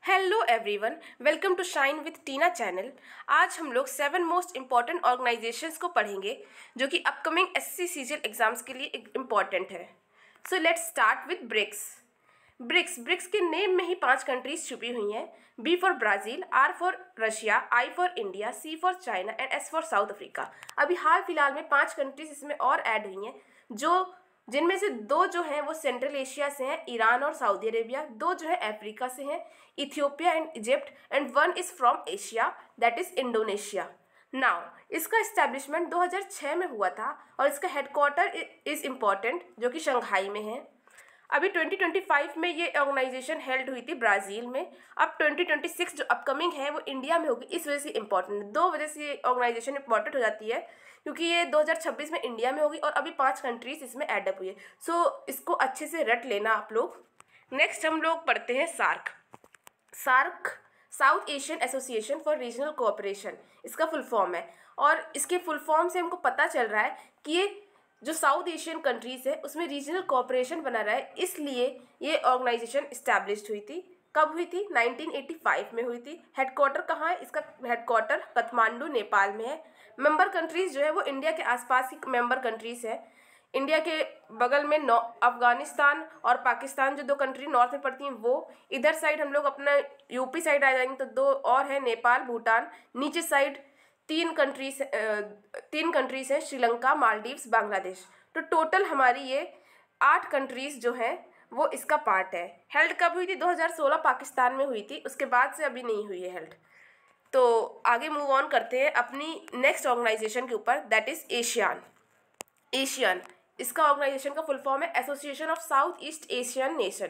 Hello everyone, welcome to shine with Tina channel. आज हम लोग 7 मोस्ट इम्पॉर्टेंट ऑर्गेनाइजेशंस को पढ़ेंगे जो कि अपकमिंग एसएससी सीजीएल एग्जाम्स के लिए इम्पॉर्टेंट है। So let's start with BRICS. BRICS के नेम में ही 5 कंट्रीज छुपी हुई हैं। B for Brazil, R for Russia, I for India, C for China and S for South Africa. अभी हाल फिलहाल में 5 कंट्रीज इसमें और ऐड हुई हैं, जिनमें से 2 जो हैं वो सेंट्रल एशिया से हैं, ईरान और सऊदी अरेबिया। 2 जो है अफ्रीका से हैं, Ethiopia and Egypt, and 1 is from Asia, that is Indonesia. Now इसका इस्टेब्लिशमेंट 2006 में हुआ था और इसका हेडक्वार्टर इज़ इम्पॉर्टेंट जो कि शंघाई में है। अभी 2025 में ये ऑर्गेनाइजेशन हेल्ड हुई थी ब्राज़ील में। अब 2026 जो अपकमिंग है वो इंडिया में होगी। इस वजह से इम्पॉर्टेंट, 2 वजह से ये ऑर्गेनाइजेशन इंपॉर्टेंट हो जाती है, क्योंकि ये 2026 में इंडिया में होगी और अभी 5 कंट्रीज इसमें ऐड अप हुई है। सो इसको अच्छे से रट लेना आप लोग। नेक्स्ट हम लोग पढ़ते हैं SAARC, South Asian Association for Regional Cooperation, इसका फुल फॉर्म है। और इसके फुल फॉर्म से हमको पता चल रहा है कि ये जो साउथ एशियन कंट्रीज़ है उसमें रीजनल कोऑपरेशन बना रहा है, इसलिए ये ऑर्गेनाइजेशन इस्टेब्लिश्ड हुई थी। कब हुई थी? 1985 में हुई थी। हेडक्वार्टर कहाँ है? इसका हेडक्वार्टर काठमांडू नेपाल में है। मेंबर कंट्रीज़ जो है वो इंडिया के आसपास की मेंबर कंट्रीज़ है। इंडिया के बगल में अफगानिस्तान और पाकिस्तान जो 2 कंट्री नॉर्थ में पड़ती हैं वो। इधर साइड हम लोग अपना यूपी साइड आ जाएंगे तो 2 और है, नेपाल, भूटान। नीचे साइड 3 कंट्रीज हैं, श्रीलंका, मालदीव्स, बांग्लादेश। तो टोटल हमारी ये 8 कंट्रीज़ जो हैं वो इसका पार्ट है। हेल्ड कब हुई थी? 2016 पाकिस्तान में हुई थी, उसके बाद से अभी नहीं हुई है हेल्ड। तो आगे मूव ऑन करते हैं अपनी नेक्स्ट ऑर्गेनाइजेशन के ऊपर, दैट इज़ एशियन। इसका ऑर्गेनाइजेशन का फुल फॉर्म है association of south east Asian nation.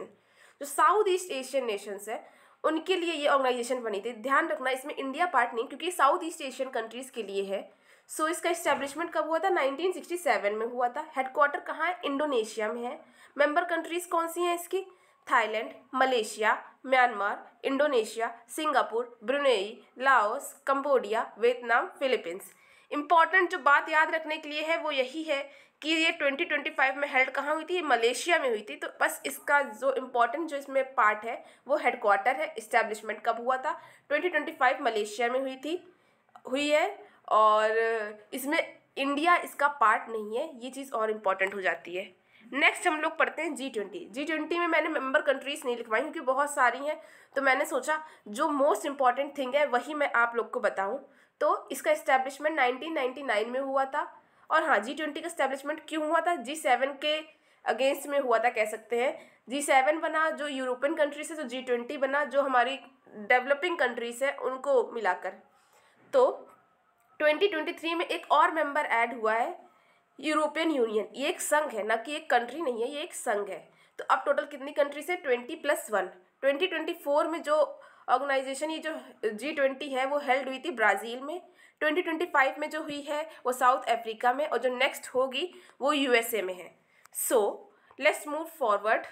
जो साउथ ईस्ट एशियन नेशंस है उनके लिए ये ऑर्गेनाइजेशन बनी थी। ध्यान रखना इसमें इंडिया पार्ट नहीं, क्योंकि साउथ ईस्ट एशियन कंट्रीज़ के लिए है। सो इसका इस्टेब्लिशमेंट कब हुआ था? 1967 में हुआ था। हेडक्वार्टर कहाँ है? इंडोनेशिया में है। मेंबर कंट्रीज़ कौन सी हैं इसकी? Thailand, Malaysia, Myanmar, Indonesia, Singapore, Brunei, Laos, Cambodia, Vietnam, Philippines. Important जो बात याद रखने के लिए है वो यही है कि ये 2025 में हेल्ड कहाँ हुई थी? मलेशिया में हुई थी। तो बस इसका जो इम्पोर्टेंट जो इसमें पार्ट है वो हेडक्वार्टर है। इस्टेब्लिशमेंट कब हुआ था? 2025 मलेशिया में हुई है और इसमें इंडिया इसका पार्ट नहीं है। ये चीज़ और इम्पॉर्टेंट हो जाती है। नेक्स्ट हम लोग पढ़ते हैं G20 में मैंने मेंबर कंट्रीज नहीं लिखवाई क्योंकि बहुत सारी हैं, तो मैंने सोचा जो मोस्ट इम्पॉर्टेंट थिंग है वही मैं आप लोग को बताऊं। तो इसका इस्टेब्लिशमेंट 1999 में हुआ था। और हाँ, G20 का इस्टेब्लिशमेंट क्यों हुआ था? G7 के अगेंस्ट में हुआ था कह सकते हैं। G7 बना जो यूरोपियन कंट्रीज है, तो G20 बना जो हमारी डेवलपिंग कंट्रीज है उनको मिलाकर। तो 2023 में एक और मेंबर ऐड हुआ है, यूरोपियन यूनियन। ये एक संघ है, ना कि एक कंट्री नहीं है, ये एक संघ है। तो अब टोटल कितनी कंट्रीज है? 20+1। 2024 में जो ऑर्गेनाइजेशन ये जो G20 है वो हेल्ड हुई थी ब्राज़ील में। 2025 में जो हुई है वो साउथ अफ्रीका में, और जो नेक्स्ट होगी वो USA में है। So let's move forward.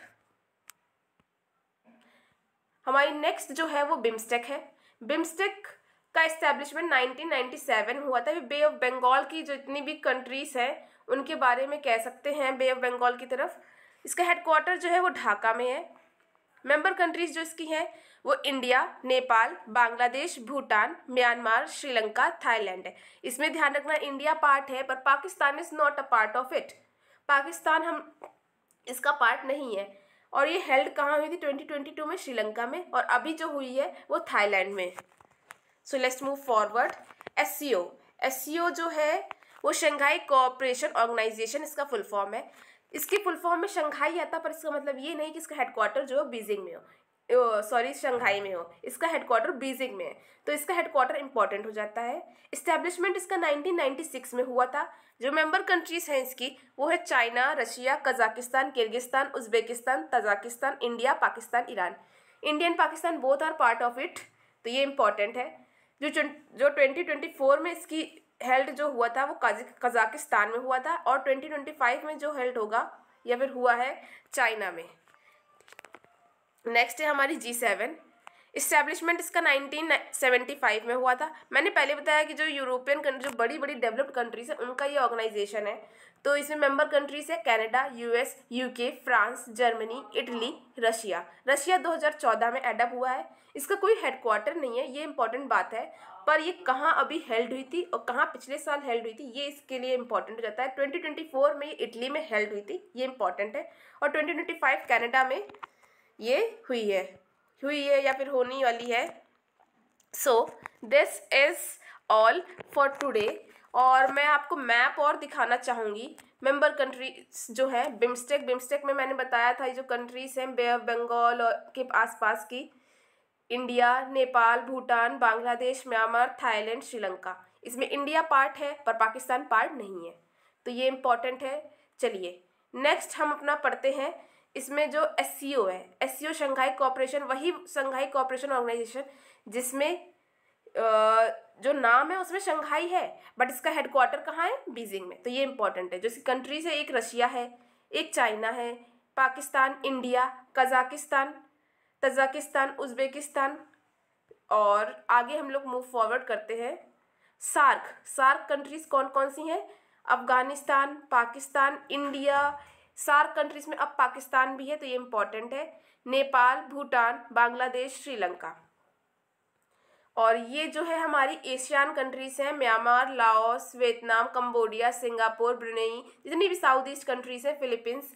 हमारी नेक्स्ट जो है वो बिम्स्टेक है। बिम्स्टेक का इस्टेब्लिशमेंट 1997 हुआ था। बे ऑफ बंगाल की जितनी भी कंट्रीज़ हैं उनके बारे में कह सकते हैं, बे ऑफ बंगाल की तरफ। इसका हेडक्वार्टर जो है वो ढाका में है। मेंबर कंट्रीज़ जो इसकी हैं वो India, Nepal, Bangladesh, Bhutan, Myanmar, Sri Lanka, Thailand है। इसमें ध्यान रखना इंडिया पार्ट है पर Pakistan is not a part of it. Pakistan इसका पार्ट नहीं है। और ये हेल्ड कहाँ हुई थी? 2022 में श्रीलंका में, और अभी जो हुई है वो थाईलैंड में। So let's move forward. SCO जो है वो शंघाई कोऑपरेशन ऑर्गेनाइजेशन, इसका फुल फॉर्म है। इसके फुल फॉर्म में शंघाई आता, पर इसका मतलब ये नहीं कि इसका हेडक्वार्टर जो है बीजिंग में हो, शंघाई में हो। इसका हेडक्वार्टर बीजिंग में है, तो इसका हेडक्वार्टर इंपॉर्टेंट हो जाता है। इस्टेब्लिशमेंट इसका 1996 में हुआ था। जो मेंबर कंट्रीज़ हैं इसकी वो है China, Russia, Kazakhstan, Kyrgyzstan, Uzbekistan, Tajikistan, India, Pakistan, Iran. India and Pakistan both are part of it, तो ये इंपॉर्टेंट है। जो 2024 में इसकी हेल्ड जो हुआ था वो कजाकिस्तान में हुआ था, और 2025 में जो हेल्ड होगा या फिर हुआ है चाइना में। नेक्स्ट है हमारी G7। इस्टेब्लिशमेंट इसका 1975 में हुआ था। मैंने पहले बताया कि जो यूरोपियन कंट्री, जो बड़ी बड़ी डेवलप्ड कंट्रीज है, उनका ये ऑर्गेनाइजेशन है। तो इसमें मेंबर कंट्रीज है Canada, US, UK, France, Germany, Italy, Russia. Russia 2014 में एडअप हुआ है। इसका कोई हेडक्वार्टर नहीं है, ये इंपॉर्टेंट बात है, पर ये कहाँ अभी हेल्ड हुई थी और कहाँ पिछले साल हेल्ड हुई थी, ये इसके लिए इंपॉर्टेंट हो जाता है। 2024 में ये इटली में हेल्ड हुई थी, ये इंपॉर्टेंट है। और 2025 कनाडा में ये हुई है या फिर होने वाली है। So this is all for today. और मैं आपको मैप और दिखाना चाहूँगी मेंबर कंट्रीज जो है बिम्स्टेक में मैंने बताया था ये जो कंट्रीज हैं बे ऑफ बंगाल और के आसपास की, India, Nepal, Bhutan, Bangladesh, Myanmar, Thailand, Sri Lanka. इसमें इंडिया पार्ट है पर पाकिस्तान पार्ट नहीं है, तो ये इम्पॉर्टेंट है। चलिए नेक्स्ट हम अपना पढ़ते हैं। इसमें जो एससीओ है, एससीओ शंघाई कोऑपरेशन, वही शंघाई कोऑपरेशन ऑर्गेनाइजेशन जिसमें जो नाम है उसमें शंघाई है, बट इसका हेडक्वार्टर कहाँ है, बीजिंग में। तो ये इंपॉर्टेंट है। जो कंट्रीज है, एक रशिया है, एक चाइना है, Pakistan, India, Kazakhstan, Tajikistan, Uzbekistan. और आगे हम लोग मूव फॉरवर्ड करते हैं। सार्क कंट्रीज कौन कौन सी हैं, Afghanistan, Pakistan, India. SAARC countries में अब पाकिस्तान भी है, तो ये इंपॉर्टेंट है। नेपाल, भूटान, बांग्लादेश, श्रीलंका। और ये जो है हमारी एशियन कंट्रीज हैं, Myanmar, Laos, Vietnam, Cambodia, Singapore, Brunei, जितनी भी साउथ ईस्ट कंट्रीज है, फिलीपींस।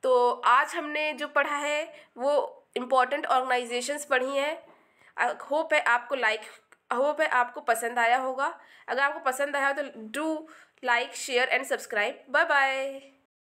तो आज हमने जो पढ़ा है वो इम्पॉर्टेंट ऑर्गेनाइजेशंस पढ़ी हैं। होप है आपको पसंद आया होगा। अगर आपको पसंद आया तो do like, share and subscribe. Bye bye.